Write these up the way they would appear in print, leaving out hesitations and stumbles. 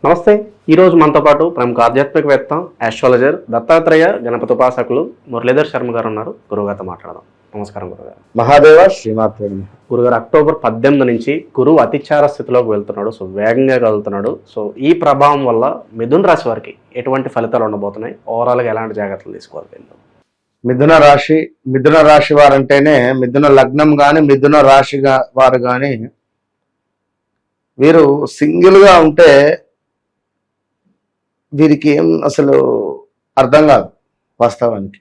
నమస్తే. ఈరోజు మనతో పాటు ప్రముఖ ఆధ్యాత్మికవేత్త, ఆస్ట్రాలజర్, దత్తాత్రేయ గణపతి ఉపాసకులు మురళీధర్ శర్మ గారు ఉన్నారు. గురువుగారితో మాట్లాడదాం. నమస్కారం గురుగారు. మహాదేవ శ్రీమాత్రే. గురుగారు, అక్టోబర్ 18 నుంచి గురువు అతిచార స్థితిలోకి వెళ్తున్నాడు. సో వేగంగా కదులుతున్నాడు. సో ఈ ప్రభావం వల్ల మిథున రాశి వారికి ఎటువంటి ఫలితాలు ఉండబోతున్నాయి? ఓవరాల్గా ఎలాంటి జాగ్రత్తలు తీసుకోవాలి? మిథున రాశి వారంటేనే మిథున లగ్నం కానీ మిథున రాశి వారు కానీ వీరు సింగిల్గా ఉంటే వీరికి ఏం అసలు అర్థం కాదు. వాస్తవానికి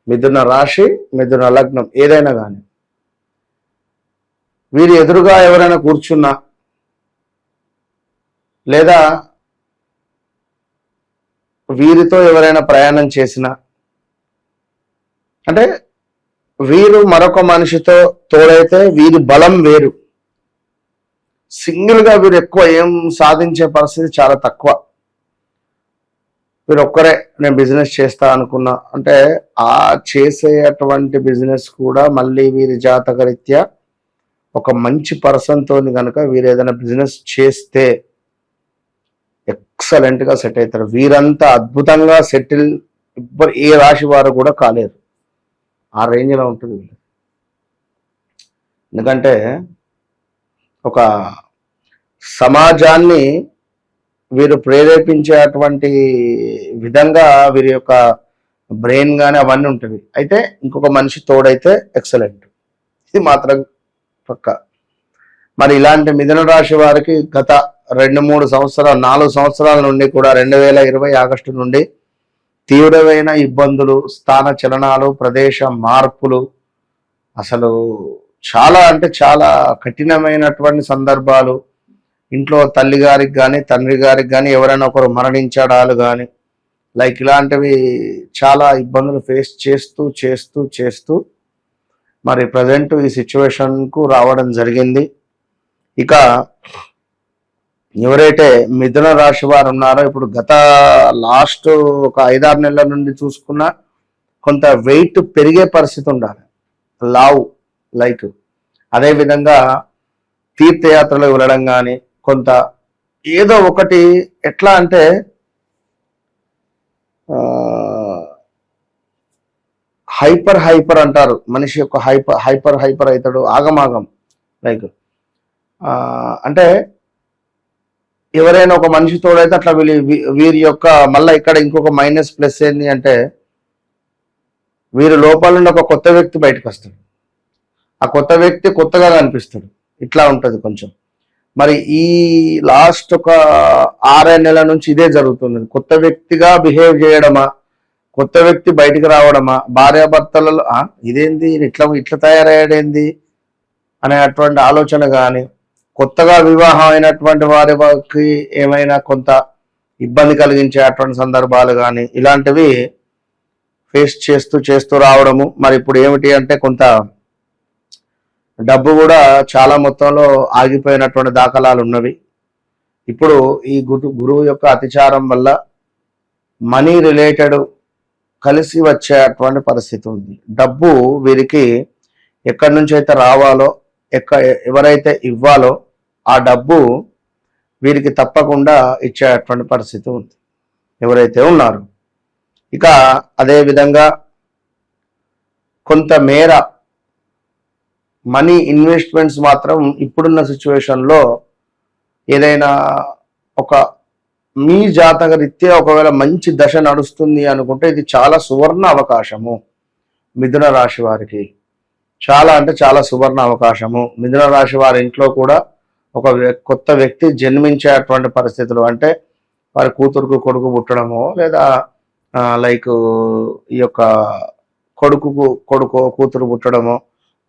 మిథున రాశి మిథున లగ్నం ఏదైనా కానీ వీరి ఎదురుగా ఎవరైనా కూర్చున్నా లేదా వీరితో ఎవరైనా ప్రయాణం చేసినా అంటే వీరు మరొక మనిషితో తోడైతే వీరి బలం వేరు. సింగిల్గా వీరు ఎక్కువ ఏం సాధించే పరిస్థితి చాలా తక్కువ. వీరు ఒక్కరే నేను బిజినెస్ చేస్తా అనుకున్నా అంటే ఆ చేసేటువంటి బిజినెస్ కూడా మళ్ళీ వీరి జాతకరీత్యా ఒక మంచి పర్సన్తో కనుక వీరు ఏదైనా బిజినెస్ చేస్తే ఎక్సలెంట్గా సెట్ అవుతారు. వీరంతా అద్భుతంగా సెటిల్ ఏ రాశి వారు కూడా కాలేరు. ఆ రేంజ్లో ఉంటుంది. ఎందుకంటే ఒక సమాజాన్ని వీరు ప్రేరేపించేటువంటి విధంగా వీరి యొక్క బ్రెయిన్ కానీ అవన్నీ ఉంటుంది. అయితే ఇంకొక మనిషి తోడైతే ఎక్సలెంట్. ఇది మాత్రం పక్క. మరి ఇలాంటి మిథున రాశి వారికి గత 2-3 సంవత్సరాలు 4 సంవత్సరాల నుండి కూడా 2020 ఆగస్టు నుండి తీవ్రమైన ఇబ్బందులు, స్థాన చలనాలు, ప్రదేశ మార్పులు, అసలు చాలా అంటే చాలా కఠినమైనటువంటి సందర్భాలు. ఇంట్లో తల్లి గారికి కానీ తండ్రి గారికి కానీ ఎవరైనా ఒకరు మరణించడాలు కానీ లైక్ ఇలాంటివి చాలా ఇబ్బందులు ఫేస్ చేస్తూ చేస్తూ చేస్తూ మరి ప్రజెంట్ ఈ సిచ్యువేషన్కు రావడం జరిగింది. ఇక ఎవరైతే మిథున రాశి వారు ఉన్నారో ఇప్పుడు గత లాస్ట్ ఒక 5-6 నెలల నుండి చూసుకున్నా కొంత వెయిట్ పెరిగే పరిస్థితి ఉండాలి. లావు లైక్ అదేవిధంగా తీర్థయాత్రలు వెళ్ళడం కానీ కొంత ఏదో ఒకటి ఎట్లా అంటే హైపర్ అంటారు. మనిషి యొక్క హైపర్ అవుతాడు, ఆగమాగం లైక్ అంటే ఎవరైనా ఒక మనిషి తోడైతే అట్లా వీరి యొక్క మళ్ళీ ఇక్కడ ఇంకొక మైనస్ ప్లస్ ఏంటి అంటే వీరి లోపల నుండి ఒక కొత్త వ్యక్తి బయటకు వస్తాడు. ఆ కొత్త వ్యక్తి కొత్తగా కనిపిస్తాడు. ఇట్లా ఉంటుంది కొంచెం. మరి ఈ లాస్ట్ ఒక 6 నెలల నుంచి ఇదే జరుగుతుంది. కొత్త వ్యక్తిగా బిహేవ్ చేయడమా, కొత్త వ్యక్తి బయటికి రావడమా, భార్యాభర్తలలో ఇదేంది ఇట్లా తయారయ్యాడేంది అనేటువంటి ఆలోచన కానీ, కొత్తగా వివాహం అయినటువంటి వారికి ఏమైనా కొంత ఇబ్బంది కలిగించే అటువంటి సందర్భాలు కానీ ఇలాంటివి ఫేస్ చేస్తూ రావడము. మరి ఇప్పుడు ఏమిటి అంటే కొంత డబ్బు కూడా చాలా మొత్తంలో ఆగిపోయినటువంటి దాఖలాలు ఉన్నవి. ఇప్పుడు ఈ గురువు యొక్క అతిచారం వల్ల మనీ రిలేటెడ్ కలిసి వచ్చేటువంటి పరిస్థితి ఉంది. డబ్బు వీరికి ఎక్కడి నుంచి అయితే రావాలో ఎవరైతే ఇవ్వాలో ఆ డబ్బు వీరికి తప్పకుండా ఇచ్చేటువంటి పరిస్థితి ఉంది ఎవరైతే ఉన్నారు. ఇక అదే విధంగా కొంతమేర మనీ ఇన్వెస్ట్మెంట్స్ మాత్రం ఇప్పుడున్న సిచ్యువేషన్లో ఏదైనా ఒక మీ జాతక రీత్యా ఒకవేళ మంచి దశ నడుస్తుంది అనుకుంటే ఇది చాలా సువర్ణ అవకాశము. మిథున రాశి వారికి చాలా అంటే చాలా సువర్ణ అవకాశము. మిథున రాశి వారి ఇంట్లో కూడా ఒక కొత్త వ్యక్తి జన్మించేటువంటి పరిస్థితులు అంటే వారి కూతురుకు కొడుకు పుట్టడమో లేదా లైక్ ఈ యొక్క కూతురు పుట్టడమో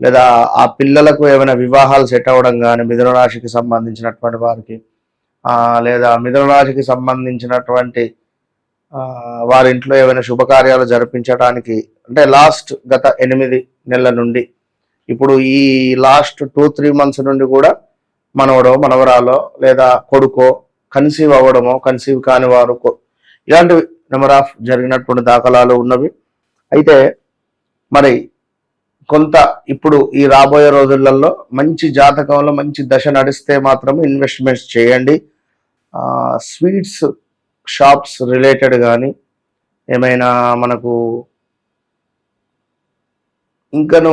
లేదా ఆ పిల్లలకు ఏమైనా వివాహాలు సెట్ అవ్వడం కానీ మిథున రాశికి సంబంధించినటువంటి వారికి లేదా మిథున రాశికి సంబంధించినటువంటి వారి ఇంట్లో ఏమైనా శుభకార్యాలు జరిపించడానికి అంటే లాస్ట్ గత 8 నెలల నుండి ఇప్పుడు ఈ లాస్ట్ 2-3 మంత్స్ నుండి కూడా మనవడో మనవరాలో లేదా కొడుకో కన్సీవ్ అవ్వడమో కన్సీవ్ కాని వారు ఇలాంటివి నెంబర్ ఆఫ్ జరిగినటువంటి దాఖలాలు ఉన్నవి. అయితే మరి కొంత ఇప్పుడు ఈ రాబోయే రోజులలో మంచి జాతకంలో మంచి దశ నడిస్తే మాత్రమే ఇన్వెస్ట్మెంట్స్ చేయండి. స్వీట్స్ షాప్స్ రిలేటెడ్ కానీ ఏమైనా మనకు ఇంకను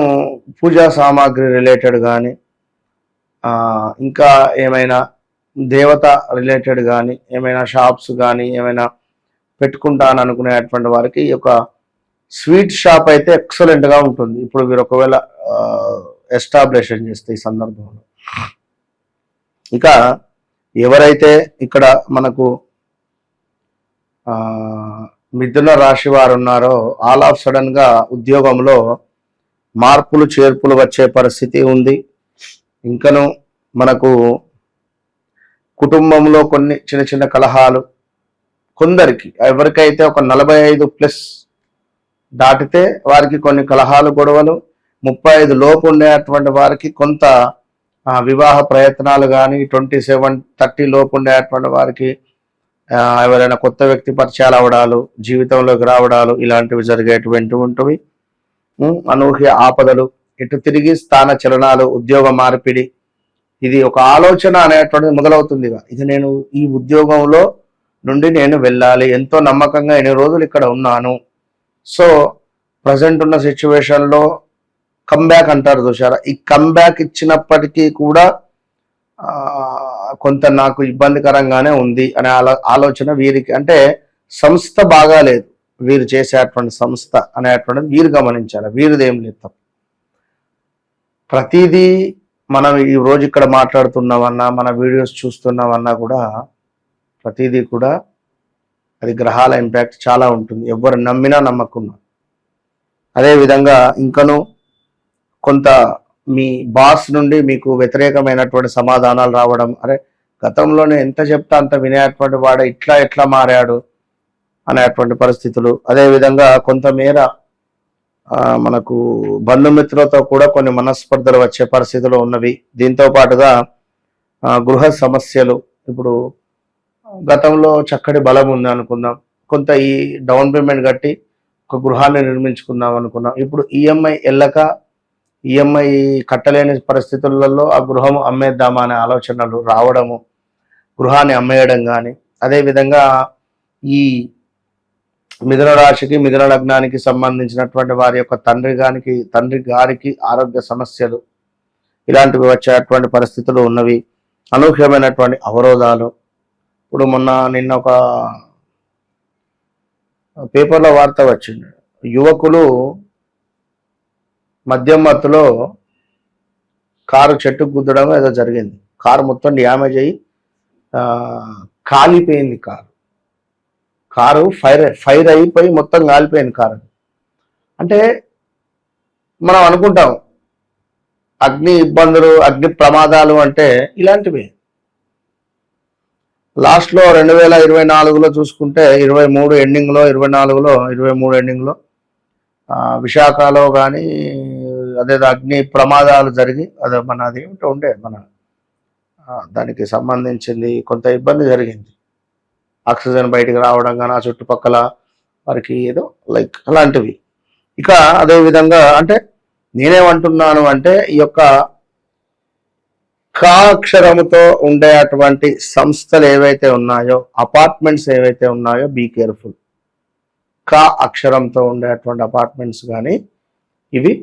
పూజా సామాగ్రి రిలేటెడ్ కానీ ఇంకా ఏమైనా దేవత రిలేటెడ్ కానీ ఏమైనా షాప్స్ కానీ ఏమైనా పెట్టుకుంటాను అనుకునేటువంటి వారికి ఈ యొక్క స్వీట్ షాప్ అయితే ఎక్సలెంట్గా ఉంటుంది. ఇప్పుడు మీరు ఒకవేళ ఎస్టాబ్లిషన్ చేస్తే ఈ సందర్భంలో ఇక ఎవరైతే ఇక్కడ మనకు మిథున రాశి వారు ఉన్నారో ఆల్ ఆఫ్ సడన్ గా ఉద్యోగంలో మార్పులు చేర్పులు వచ్చే పరిస్థితి ఉంది. ఇంకను మనకు కుటుంబంలో కొన్ని చిన్న చిన్న కలహాలు, కొందరికి ఎవరికైతే ఒక 45+ దాటితే వారికి కొన్ని కలహాలు గొడవలు, 35 లోపు ఉండేటువంటి వారికి కొంత వివాహ ప్రయత్నాలు కానీ, 27-30 లోపు ఉండేటువంటి వారికి ఎవరైనా కొత్త వ్యక్తి పరిచయాలు అవడాలు, జీవితంలోకి రావడాలు ఇలాంటివి జరిగేటువంటివి. అనూహ్య ఆపదలు, ఎటు తిరిగి స్థాన చలనాలు, ఉద్యోగ మార్పిడి, ఇది ఒక ఆలోచన అనేటువంటిది మొదలవుతుంది. ఇది నేను ఈ ఉద్యోగంలో నుండి నేను వెళ్ళాలి, ఎంతో నమ్మకంగా ఎన్ని రోజులు ఇక్కడ ఉన్నాను, సో ప్రజెంట్ ఉన్న సిచ్యువేషన్లో కమ్బ్యాక్ అంటారు చూసారా, ఈ కమ్బ్యాక్ ఇచ్చినప్పటికీ కూడా కొంత నాకు ఇబ్బందికరంగానే ఉంది అనే ఆలోచన వీరికి, అంటే సంస్థ బాగాలేదు, వీరు చేసేటువంటి సంస్థ అనేటువంటిది వీరు గమనించాలి. వీరిదేం లేదు తప్ప. ప్రతిదీ మనం ఈ రోజు ఇక్కడ మాట్లాడుతున్నామన్నా, మన వీడియోస్ చూస్తున్నామన్నా కూడా ప్రతిదీ కూడా అది గ్రహాల ఇంపాక్ట్ చాలా ఉంటుంది, ఎవరు నమ్మినా నమ్మకున్నా. అదేవిధంగా ఇంకను కొంత మీ బాస్ నుండి మీకు వ్యతిరేకమైనటువంటి సమాధానాలు రావడం, అరే గతంలోనే ఎంత చెప్తా అంత వినేటువంటి వాడు ఎట్లా మారాడు అనేటువంటి పరిస్థితులు. అదేవిధంగా కొంతమేర మనకు బంధుమిత్రులతో కూడా కొన్ని మనస్పర్ధలు వచ్చే పరిస్థితులు ఉన్నవి. దీంతో పాటుగా గృహ సమస్యలు, ఇప్పుడు గతంలో చక్కటి బలం ఉంది అనుకుందాం, కొంత ఈ డౌన్ పేమెంట్ కట్టి ఒక గృహాన్ని నిర్మించుకుందాం అనుకున్నాం, ఇప్పుడు ఈఎంఐ వెళ్ళక ఈఎంఐ కట్టలేని పరిస్థితులలో ఆ గృహం అమ్మేద్దామా అనే ఆలోచనలు రావడము, గృహాన్ని అమ్మేయడం కానీ. అదేవిధంగా ఈ మిథున రాశికి మిథున లగ్నానికి సంబంధించినటువంటి వారి యొక్క తండ్రి గారికి ఆరోగ్య సమస్యలు ఇలాంటివి వచ్చేటువంటి పరిస్థితులు ఉన్నవి. అనూహ్యమైనటువంటి అవరోధాలు. ఇప్పుడు నిన్న ఒక పేపర్లో వార్త వచ్చింది, యువకులు మద్యం మత్తులో కారు చెట్టుకు గుద్దడం ఏదో జరిగింది, కారు మొత్తం డ్యామేజ్ అయ్యి కాలిపోయింది. కారు ఫైర్ అయిపోయి మొత్తం కాలిపోయింది కారు. అంటే మనం అనుకుంటాం అగ్ని ఇబ్బందులు, అగ్ని ప్రమాదాలు అంటే ఇలాంటివి. లాస్ట్లో 2024లో చూసుకుంటే 23 ఎండింగ్లో, 24లో 23 ఎండింగ్లో విశాఖలో కానీ అదే అగ్ని ప్రమాదాలు జరిగి అదే అదేమిటో ఉండే దానికి సంబంధించింది కొంత ఇబ్బంది జరిగింది. ఆక్సిజన్ బయటికి రావడం కానీ, ఆ చుట్టుపక్కల వారికి ఏదో లైక్ అలాంటివి. ఇక అదేవిధంగా అంటే నేనేమంటున్నాను అంటే ఈ యొక్క కా అక్షరముతో ఉండేటువంటి సంస్థలు ఏవైతే ఉన్నాయో, అపార్ట్మెంట్స్ ఏవైతే ఉన్నాయో, బీ కేర్ఫుల్. కా అక్షరంతో ఉండేటువంటి అపార్ట్మెంట్స్ కానీ ఇవి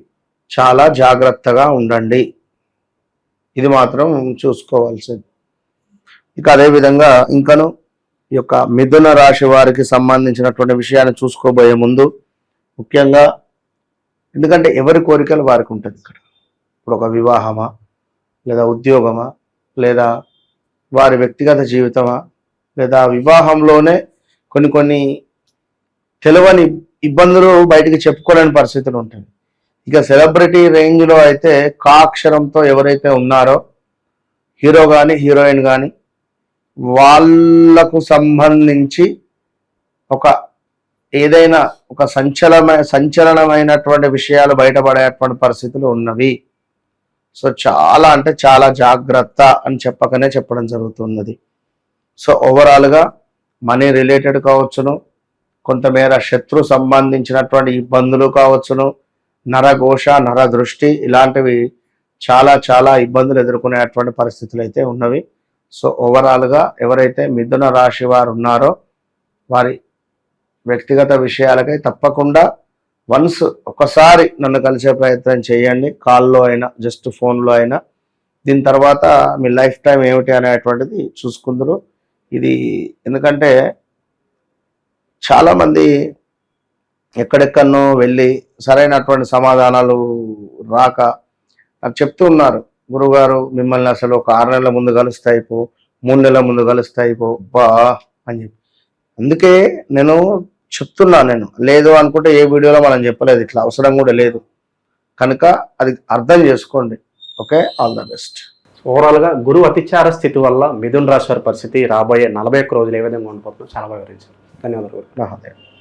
చాలా జాగ్రత్తగా ఉండండి, ఇది మాత్రం చూసుకోవాల్సింది. ఇక అదేవిధంగా ఇంకను ఈ యొక్క మిథున రాశి వారికి సంబంధించినటువంటి విషయాన్ని చూసుకోబోయే ముందు ముఖ్యంగా, ఎందుకంటే ఎవరి కోరికలు వారికి ఉంటుంది ఇక్కడ. ఇప్పుడు ఒక వివాహమా, లేదా ఉద్యోగమా, లేదా వారి వ్యక్తిగత జీవితమా, లేదా వివాహంలోనే కొన్ని తెలియని ఇబ్బందులు బయటికి చెప్పుకోలేని పరిస్థితులు ఉంటాయి. ఇక సెలబ్రిటీ రేంజ్లో అయితే కా అక్షరంతో ఎవరైతే ఉన్నారో, హీరో కానీ హీరోయిన్ కానీ, వాళ్లకు సంబంధించి ఏదైనా ఒక సంచలనమైనటువంటి విషయాలు బయటపడేటువంటి పరిస్థితులు ఉన్నవి. సో చాలా అంటే చాలా జాగ్రత్త అని చెప్పడం జరుగుతున్నది. సో ఓవరాల్గా మనీ రిలేటెడ్ కావచ్చును, కొంతమేర శత్రు సంబంధించినటువంటి ఇబ్బందులు కావచ్చును, నరఘోష, నరదృష్టి ఇలాంటివి చాలా చాలా ఇబ్బందులు ఎదుర్కొనేటువంటి పరిస్థితులు అయితే ఉన్నవి. సో ఓవరాల్గా ఎవరైతే మిథున రాశి వారు ఉన్నారో వారి వ్యక్తిగత విషయాలకై తప్పకుండా వన్స్ ఒకసారి నన్ను కలిసే ప్రయత్నం చేయండి, కాల్లో అయినా జస్ట్ ఫోన్లో అయినా. దీని తర్వాత మీ లైఫ్ టైం ఏమిటి అనేటువంటిది చూసుకుందరు. ఇది ఎందుకంటే చాలామంది ఎక్కడెక్కడనో వెళ్ళి సరైనటువంటి సమాధానాలు రాక నాకు చెప్తూ ఉన్నారు, గురుగారు మిమ్మల్ని అసలు ఒక 6 నెలల ముందు కలుస్తాయిపో, 3 నెలల ముందు కలుస్తాయిపో బా అని చెప్పి. అందుకే నేను చెప్తున్నా, నేను లేదు అనుకుంటే ఏ వీడియోలో మనం చెప్పలేదు, ఇట్లా అవసరం కూడా లేదు కనుక అది అర్థం చేసుకోండి. Okay, all the best. ఓవరాల్గా గురువు అతిచార స్థితి వల్ల మిథున రాశి వారి పరిస్థితి రాబోయే 41 రోజులు ఏ విధంగా ఉండిపోతుందో చాలా బాగా వివరించారు. ధన్యవాదాలు. మహాదేవ్.